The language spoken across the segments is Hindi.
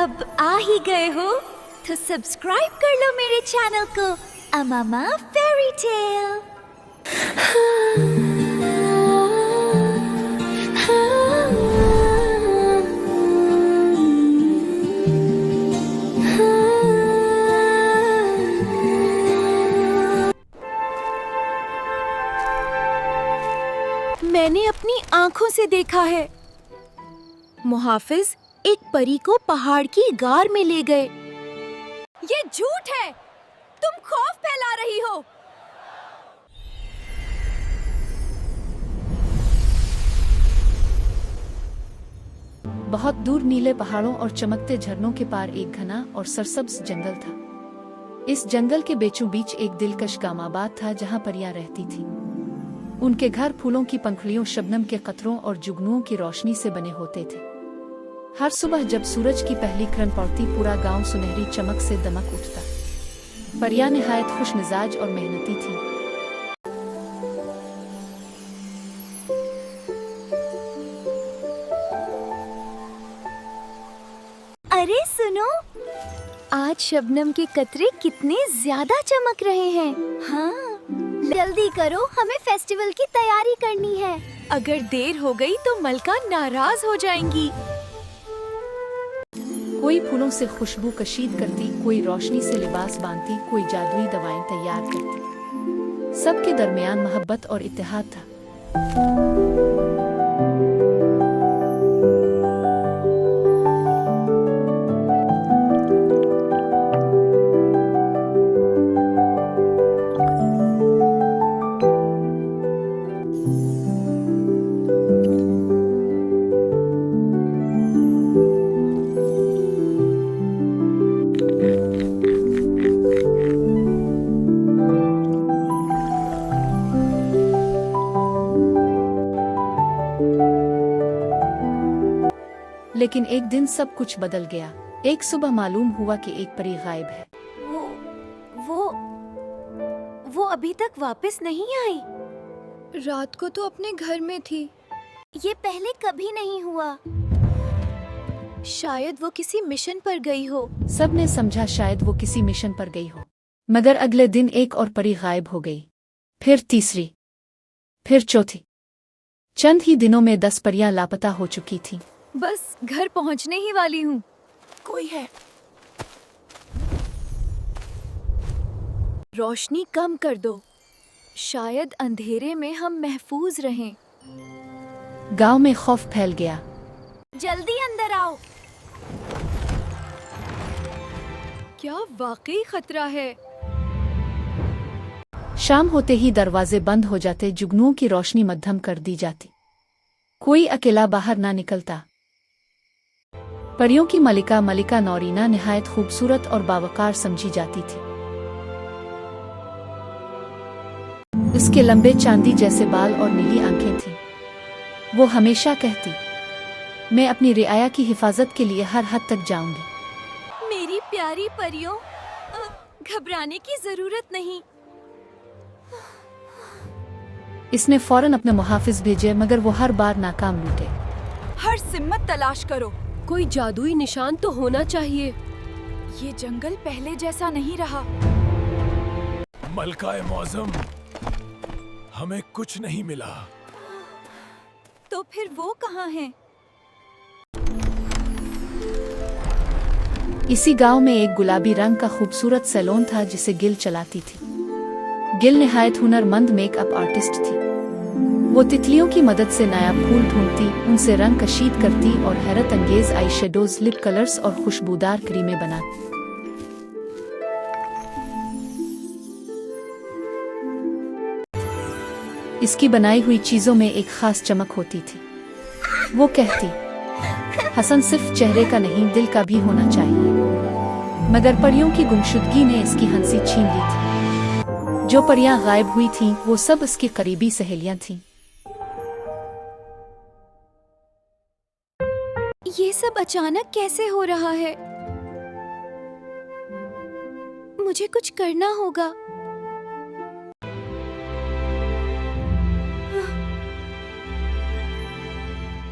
अब आ ही गए हो तो सब्सक्राइब कर लो मेरे चैनल को अमामा फेरी टेल। मैंने अपनी आंखों से देखा है, मुहाफिज एक परी को पहाड़ की गार में ले गए। ये झूठ है, तुम खौफ फैला रही हो। बहुत दूर नीले पहाड़ों और चमकते झरनों के पार एक घना और सरसब्ज जंगल था। इस जंगल के बीचों बीच एक दिलकश गामाबाद था जहां परियां रहती थीं। उनके घर फूलों की पंखुड़ियों, शबनम के कतरों और जुगनुओं की रोशनी से बने होते थे। हर सुबह जब सूरज की पहली किरण पड़ती, पूरा गांव सुनहरी चमक से दमक उठता। परियां निहायत खुश मिजाज और मेहनती थीं। अरे सुनो, आज शबनम के कतरे कितने ज्यादा चमक रहे हैं। हाँ, जल्दी करो, हमें फेस्टिवल की तैयारी करनी है। अगर देर हो गई तो मलका नाराज हो जाएंगी। कोई फूलों से खुशबू कशीद करती, कोई रोशनी से लिबास बांधती, कोई जादुई दवाएं तैयार करती। सबके दरमियान मोहब्बत और इत्तेहाद था। लेकिन एक दिन सब कुछ बदल गया। एक सुबह मालूम हुआ कि एक परी गायब है। वो अभी तक वापस नहीं आई। रात को तो अपने घर में थी। ये पहले कभी नहीं हुआ। शायद वो किसी मिशन पर गई हो। सबने समझा शायद वो किसी मिशन पर गई हो। मगर अगले दिन एक और परी गायब हो गई, फिर तीसरी, फिर चौथी। चंद ही दिनों में 10 परियां लापता हो चुकी थीं। बस घर पहुंचने ही वाली हूँ। कोई है। रोशनी कम कर दो, शायद अंधेरे में हम महफूज रहें। गांव में खौफ फैल गया। जल्दी अंदर आओ। क्या वाकई खतरा है? शाम होते ही दरवाजे बंद हो जाते, जुगनुओं की रोशनी मध्यम कर दी जाती। कोई अकेला बाहर ना निकलता। परियों की मलिका नौरीना निहायत खूबसूरत और बावकार समझी जाती थी। उसके लंबे चांदी जैसे बाल और नीली आंखें थीं। वो हमेशा कहती, मैं अपनी रियाया की हिफाजत के लिए हर हद तक जाऊंगी। मेरी प्यारी परियों, घबराने की जरूरत नहीं। इसने फौरन अपने मुहाफिज भेजे, मगर वो हर बार नाकाम लूटे। हर सिम्मत तलाश करो, कोई जादुई निशान तो होना चाहिए। ये जंगल पहले जैसा नहीं रहा। मलकाए मौज़म, हमें कुछ नहीं मिला। तो फिर वो कहाँ हैं? इसी गांव में एक गुलाबी रंग का खूबसूरत सैलून था जिसे गिल चलाती थी। गिल निहायत हुनरमंद मेकअप आर्टिस्ट थी। वो तितलियों की मदद से नायाब फूल ढूंढती, उनसे रंग कशीद करती और हैरत अंगेज आई शेडोज, लिप कलर्स और खुशबूदार क्रीमें बनाती। इसकी बनाई हुई चीजों में एक खास चमक होती थी। वो कहती, हसन सिर्फ चेहरे का नहीं, दिल का भी होना चाहिए। मगर परियों की गुमशुदगी ने इसकी हंसी छीन ली थी। जो परियां गायब हुई थीं, वो सब इसकी करीबी सहेलियां थीं। ये सब अचानक कैसे हो रहा है? मुझे कुछ करना होगा।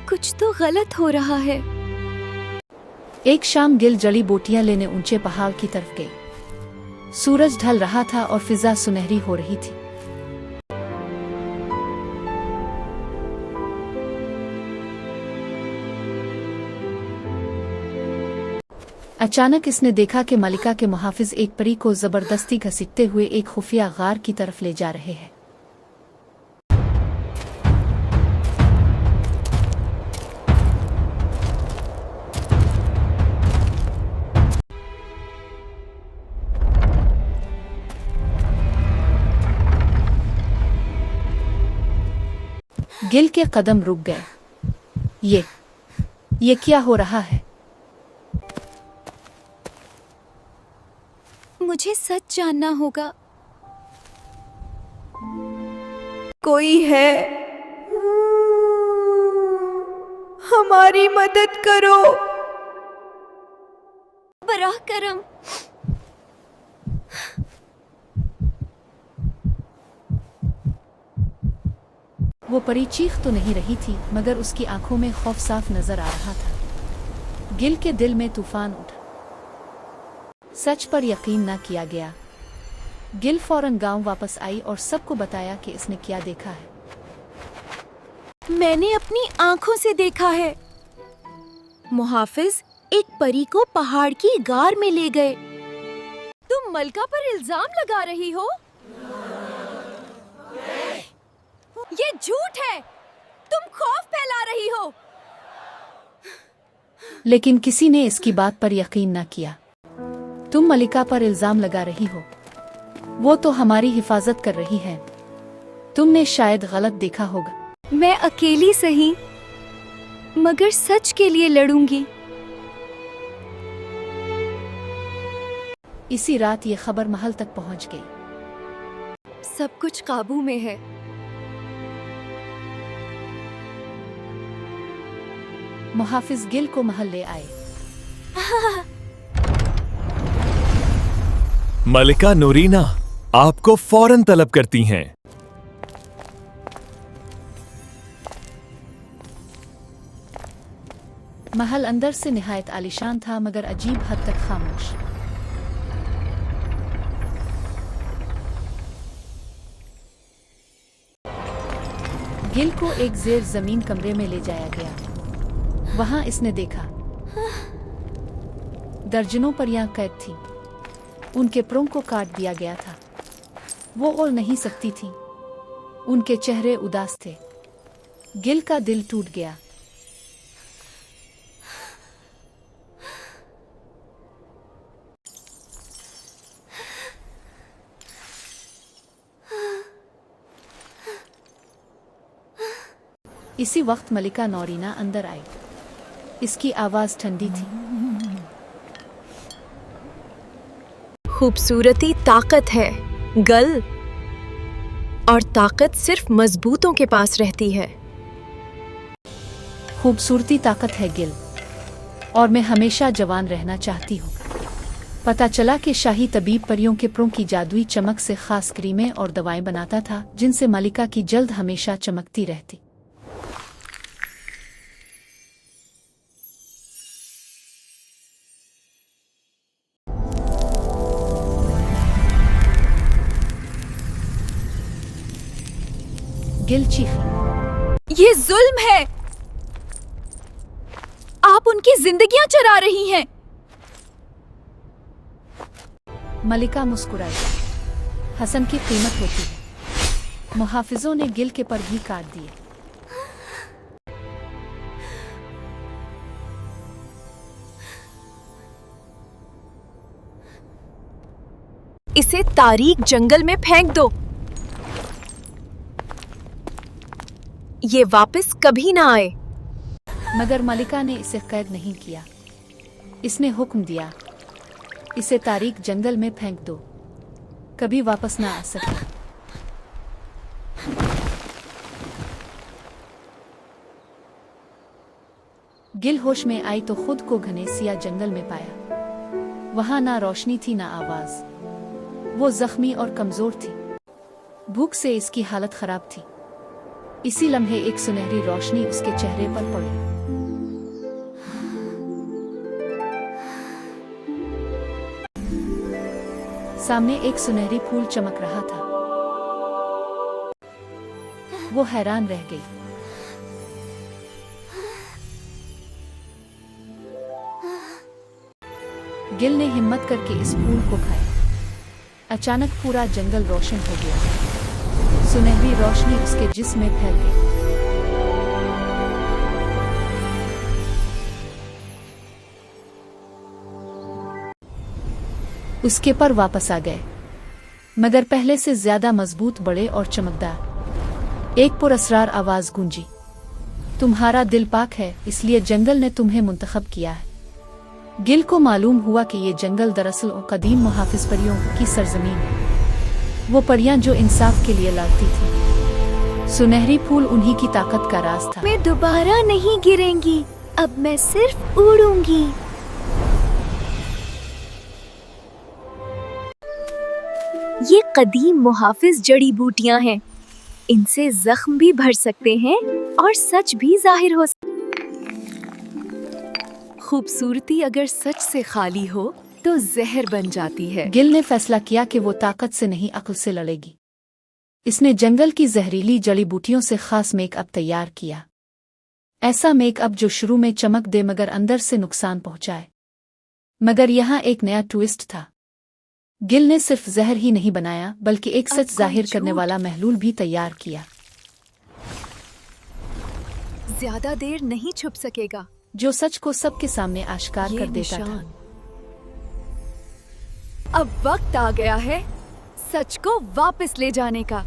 कुछ तो गलत हो रहा है। एक शाम गिल जड़ी बूटियां लेने ऊंचे पहाड़ की तरफ गई। सूरज ढल रहा था और फिजा सुनहरी हो रही थी। अचानक इसने देखा कि मलिका के मुहाफिज एक परी को जबरदस्ती घसीटते हुए एक खुफिया गार की तरफ ले जा रहे हैं। गिल के कदम रुक गए। ये क्या हो रहा है? मुझे सच जानना होगा। कोई है? हमारी मदद करो। बराह करम। वो परी चीख तो नहीं रही थी, मगर उसकी आंखों में खौफ साफ नजर आ रहा था। गिल के दिल में तूफान उठा। सच पर यकीन न किया गया। गिल फौरन गांव वापस आई और सबको बताया कि इसने क्या देखा है। मैंने अपनी आंखों से देखा है। मुहाफिज एक परी को पहाड़ की गार में ले गए। तुम मलका पर इल्जाम लगा रही हो? ये झूठ है। तुम खौफ फैला रही हो। लेकिन किसी ने इसकी बात पर यकीन न किया। तुम मलिका पर इल्जाम लगा रही हो। वो तो हमारी हिफाजत कर रही है। तुमने शायद गलत देखा होगा। मैं अकेली सही, मगर सच के लिए लड़ूंगी। इसी रात ये खबर महल तक पहुंच गई। सब कुछ काबू में है। मुहाफिज गिल को महल ले आए। मलिका नूरीना आपको फौरन तलब करती हैं। महल अंदर से निहायत आलीशान था, मगर अजीब हद तक खामोश। गिल को एक जेर जमीन कमरे में ले जाया गया। वहां इसने देखा दर्जनों परियां कैद थीं। उनके प्रों को काट दिया गया था। वो ओढ़ नहीं सकती थीं। उनके चेहरे उदास थे। गिल का दिल टूट गया। इसी वक्त मलिका नौरीना अंदर आई। इसकी आवाज ठंडी थी। खूबसूरती ताकत है गल, और ताकत सिर्फ मजबूतों के पास रहती है। खूबसूरती ताकत है गिल, और मैं हमेशा जवान रहना चाहती हूँ। पता चला कि शाही तबीब परियों के प्रों की जादुई चमक से खास क्रीमें और दवाएं बनाता था, जिनसे मलिका की जल्द हमेशा चमकती रहती। गिल चीखी। ये जुल्म है। आप उनकी जिंदगियां चरा रही हैं। मलिका मुस्कुराई। हसन की कीमत होती है। मुहाफिजों ने गिल के पर भी काट दिए। इसे तारीक जंगल में फेंक दो। ये वापस कभी ना आए। मगर मलिका ने इसे कैद नहीं किया। इसने हुक्म दिया, इसे तारीक जंगल में फेंक दो, कभी वापस ना आ सके। गिल होश में आई तो खुद को घने सिया जंगल में पाया। वहां ना रोशनी थी ना आवाज। वो जख्मी और कमजोर थी। भूख से इसकी हालत खराब थी। इसी लम्हे एक सुनहरी रोशनी उसके चेहरे पर पड़ी। सामने एक सुनहरी फूल चमक रहा था। वो हैरान रह गई। गिल ने हिम्मत करके इस फूल को खाया। अचानक पूरा जंगल रोशन हो गया। सुनहरी रोशनी उसके जिस्म में फैल गई। उसके पर वापस आ गए, मगर पहले से ज्यादा मजबूत, बड़े और चमकदार। एक पुरअसरार आवाज गूंजी, तुम्हारा दिल पाक है, इसलिए जंगल ने तुम्हें मुंतखब किया है। गिल को मालूम हुआ कि ये जंगल दरअसल कदीम मुहाफिज परियों की सरजमीन है। वो परियां जो इंसाफ के लिए लड़ती थी। सुनहरी फूल उन्हीं की ताकत का राज था। मैं दोबारा नहीं गिरेंगी, अब मैं सिर्फ उड़ूंगी। ये कदीम मुहाफिज जड़ी बूटियां हैं। इनसे जख्म भी भर सकते हैं और सच भी जाहिर हो। खूबसूरती अगर सच से खाली हो तो जहर बन जाती है। गिल ने फैसला किया कि वो ताकत से नहीं, अक्ल से लड़ेगी। इसने जंगल की जहरीली जड़ी बूटियों से खास मेकअप तैयार किया। ऐसा मेकअप जो शुरू में चमक दे मगर अंदर से नुकसान पहुंचाए। मगर यहाँ एक नया ट्विस्ट था। गिल ने सिर्फ जहर ही नहीं बनाया, बल्कि एक सच जाहिर करने वाला महलूल भी तैयार किया। ज्यादा देर नहीं छुप सकेगा, जो सच को सबके सामने आश्कार ये कर देता था। अब वक्त आ गया है सच को वापस ले जाने का।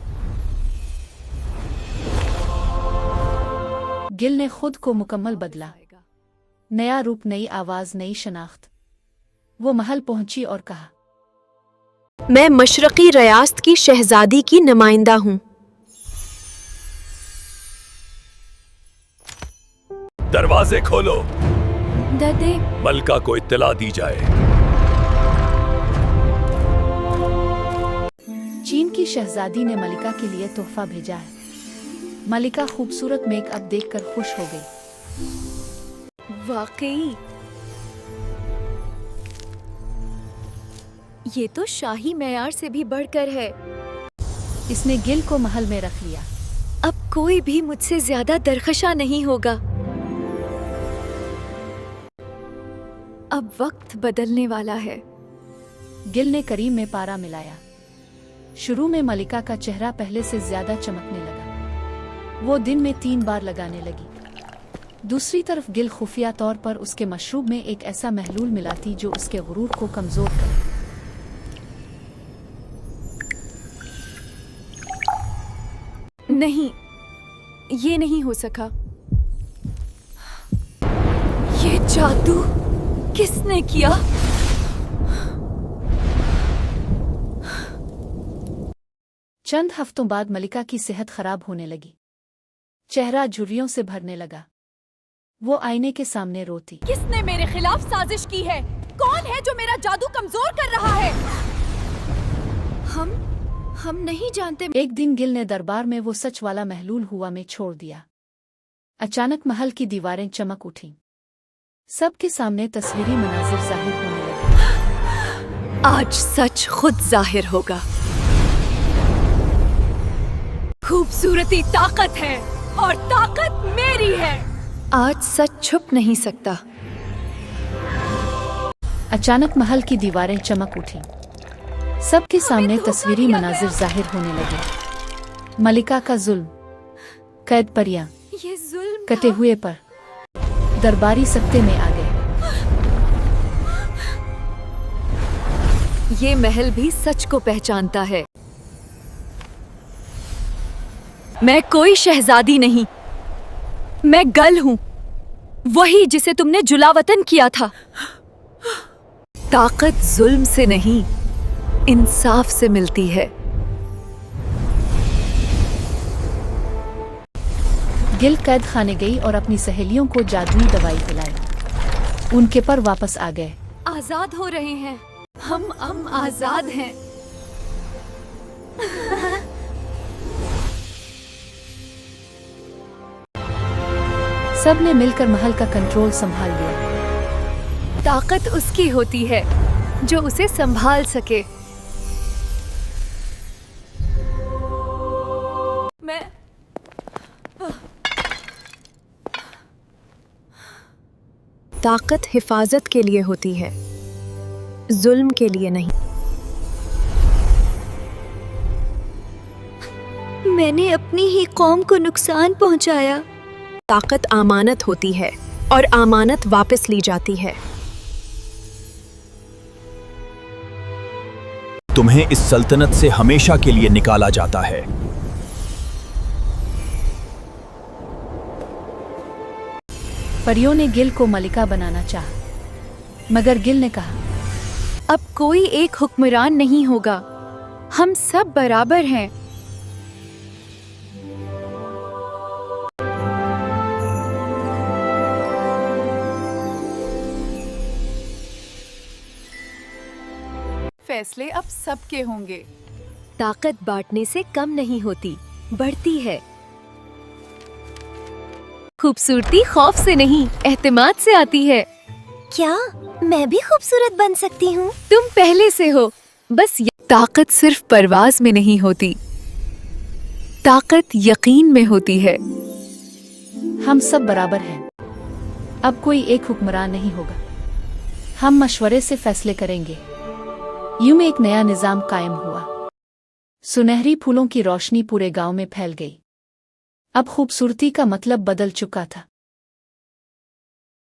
गिल ने खुद को मुकम्मल बदला। नया रूप, नई आवाज, नई शनाख्त। वो महल पहुंची और कहा, मैं मशरकी रियासत की शहजादी की नुमाइंदा हूँ। दरवाजे खोलो। दादी, मलका को इत्तला दी जाए। चीन की शहजादी ने मलिका के लिए तोहफा भेजा है। मलिका खूबसूरत मेकअप देखकर खुश हो गई। वाकई ये तो शाही मेयार से भी बढ़कर है। इसने गिल को महल में रख लिया। अब कोई भी मुझसे ज्यादा दरखशा नहीं होगा। अब वक्त बदलने वाला है। गिल ने करीम में पारा मिलाया। शुरू में मलिका का चेहरा पहले से ज्यादा चमकने लगा। वो दिन में 3 बार लगाने लगी। दूसरी तरफ गिल खुफिया तौर पर उसके मशरूब में एक ऐसा महलूल मिलाती जो उसके गुरूर को कमजोर करे। नहीं, ये नहीं हो सका। ये जादू किसने किया? चंद हफ्तों बाद मलिका की सेहत खराब होने लगी। चेहरा झुर्रियों से भरने लगा। वो आईने के सामने रोती। किसने मेरे खिलाफ साजिश की है? कौन है जो मेरा जादू कमजोर कर रहा है? हम नहीं जानते। एक दिन गिल ने दरबार में वो सच वाला महलूल हुआ में छोड़ दिया। अचानक महल की दीवारें चमक उठीं। सबके सामने तस्वीरी मनाजिर जाहिर होने लगे। आज सच खुद जाहिर होगा। खूबसूरती ताकत है और ताकत मेरी है। आज सच छुप नहीं सकता। अचानक महल की दीवारें चमक उठीं। सबके सामने तस्वीरी मनाजिर जाहिर होने लगे। मलिका का जुल्म, कैद परियां, ये जुल्म कटे हुए पर। दरबारी सत्ते में आ गए। ये महल भी सच को पहचानता है। मैं कोई शहजादी नहीं, मैं गल हूं, वही जिसे तुमने जुलावतन किया था। ताकत जुल्म से नहीं, इंसाफ से मिलती है। गिल कैद खाने गई और अपनी सहेलियों को जादुई दवाई पिलाई। उनके पर वापस आ गए। आजाद हो रहे हैं हम आजाद हैं। सब ने मिलकर महल का कंट्रोल संभाल लिया। ताकत उसकी होती है जो उसे संभाल सके। ताकत हिफाजत के लिए होती है, जुल्म के लिए नहीं। मैंने अपनी ही कौम को नुकसान पहुंचाया। ताकत अमानत होती है और अमानत वापस ली जाती है। तुम्हें इस सल्तनत से हमेशा के लिए निकाला जाता है। परियों ने गिल को मलिका बनाना चाहा, मगर गिल ने कहा, अब कोई एक हुक्मरान नहीं होगा, हम सब बराबर हैं। फैसले अब सबके होंगे। ताकत बांटने से कम नहीं होती, बढ़ती है। खूबसूरती खौफ से नहीं, एहतिमाद से आती है। क्या मैं भी खूबसूरत बन सकती हूँ? तुम पहले से हो, बस ताकत सिर्फ परवाज में नहीं होती, ताकत यकीन में होती है। हम सब बराबर हैं। अब कोई एक हुक्मरान नहीं होगा, हम मशवरे से फैसले करेंगे। यूं में एक नया निजाम कायम हुआ। सुनहरी फूलों की रोशनी पूरे गांव में फैल गई। अब खूबसूरती का मतलब बदल चुका था।